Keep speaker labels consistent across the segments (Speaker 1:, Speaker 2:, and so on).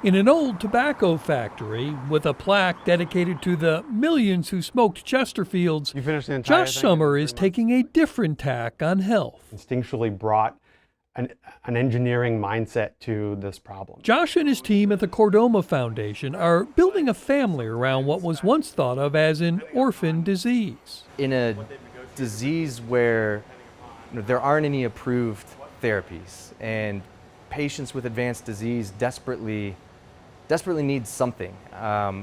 Speaker 1: In an old tobacco factory with a plaque dedicated to the millions who smoked Chesterfields,
Speaker 2: You finished the entire
Speaker 1: Josh
Speaker 2: thing
Speaker 1: Sommer
Speaker 2: in
Speaker 1: is
Speaker 2: 3 months?
Speaker 1: taking a different tack on health.
Speaker 2: Instinctually brought an engineering mindset to this problem.
Speaker 1: Josh and his team at the Chordoma Foundation are building a family around what was once thought of as an orphan disease.
Speaker 3: In a disease where there aren't any approved therapies and patients with advanced disease desperately need something,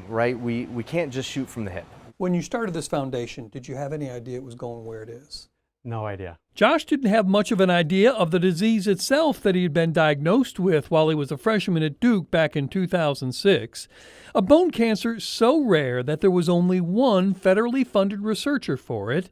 Speaker 3: right? We can't just shoot from the hip.
Speaker 4: When you started this foundation, did you have any idea it was going where it is?
Speaker 2: No idea.
Speaker 1: Josh didn't have much of an idea of the disease itself that he had been diagnosed with while he was a freshman at Duke back in 2006. A bone cancer so rare that there was only one federally funded researcher for it.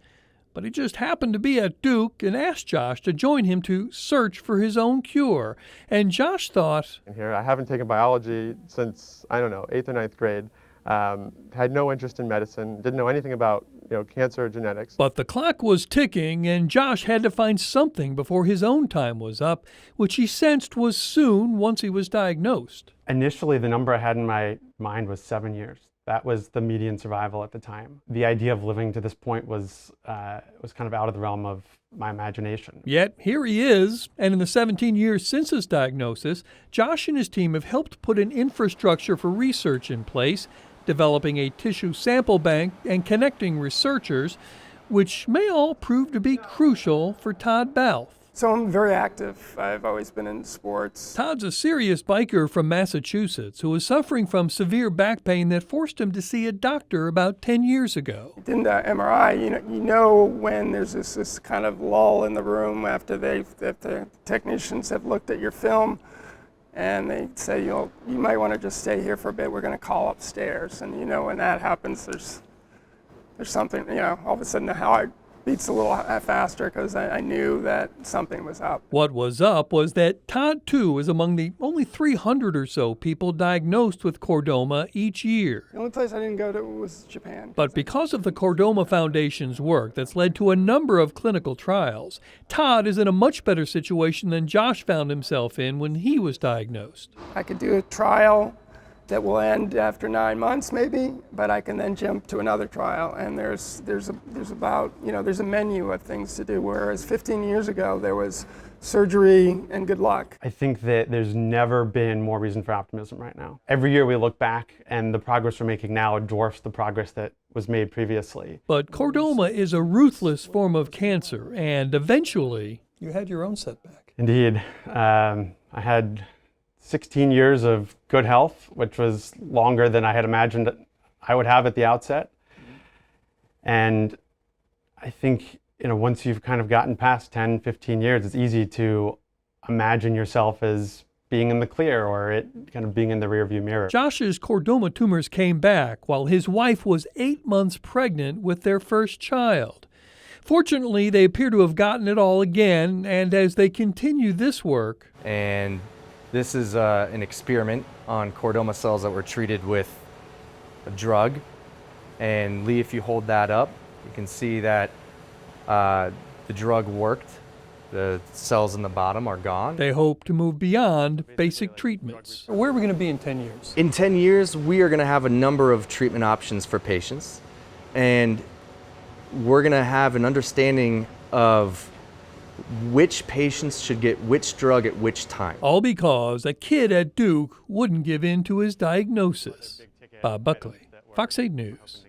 Speaker 1: But he just happened to be at Duke and asked Josh to join him to search for his own cure. And Josh thought,
Speaker 5: I haven't taken biology since, 8th or ninth grade. Had no interest in medicine, didn't know anything about cancer or genetics.
Speaker 1: But the clock was ticking, and Josh had to find something before his own time was up, which he sensed was soon once he was diagnosed.
Speaker 2: Initially, the number I had in my mind was 7 years. That was the median survival at the time. The idea of living to this point was kind of out of the realm of my imagination.
Speaker 1: Yet here he is, and in the 17 years since his diagnosis, Josh and his team have helped put an infrastructure for research in place, developing a tissue sample bank and connecting researchers, which may all prove to be crucial for Todd Balfe.
Speaker 6: So I'm very active. I've always been in sports.
Speaker 1: Todd's a serious biker from Massachusetts who was suffering from severe back pain that forced him to see a doctor about 10 years ago.
Speaker 6: In the MRI, you know when there's this kind of lull in the room after the technicians have looked at your film, and they say, you might want to just stay here for a bit. We're going to call upstairs. And when that happens, there's something. All of a sudden the heart beats a little faster because I knew that something was up.
Speaker 1: What was up was that Todd, too, is among the only 300 or so people diagnosed with chordoma each year.
Speaker 6: The only place I didn't go to was Japan.
Speaker 1: But because of the Chordoma Foundation's work that's led to a number of clinical trials, Todd is in a much better situation than Josh found himself in when he was diagnosed.
Speaker 6: I could do a trial that will end after 9 months maybe, but I can then jump to another trial, and there's a menu of things to do, whereas 15 years ago there was surgery and good luck.
Speaker 2: I think that there's never been more reason for optimism right now. Every year we look back and the progress we're making now dwarfs the progress that was made previously.
Speaker 1: But chordoma is a ruthless form of cancer, and eventually
Speaker 4: You had your own setback.
Speaker 2: Indeed. I had 16 years of good health, which was longer than I had imagined I would have at the outset. And I think, once you've kind of gotten past 10, 15 years, it's easy to imagine yourself as being in the clear or it kind of being in the rearview mirror.
Speaker 1: Josh's chordoma tumors came back while his wife was 8 months pregnant with their first child. Fortunately, they appear to have gotten it all again, and as they continue this work,
Speaker 3: And this is an experiment on chordoma cells that were treated with a drug. And Lee, if you hold that up, you can see that the drug worked. The cells in the bottom are gone.
Speaker 1: they hope to move beyond basic treatments.
Speaker 4: Where are we going to be in 10 years?
Speaker 3: In 10 years, we are going to have a number of treatment options for patients. And we're going to have an understanding of which patients should get which drug at which time.
Speaker 1: All because a kid at Duke wouldn't give in to his diagnosis. Bob Buckley, Fox 8 News.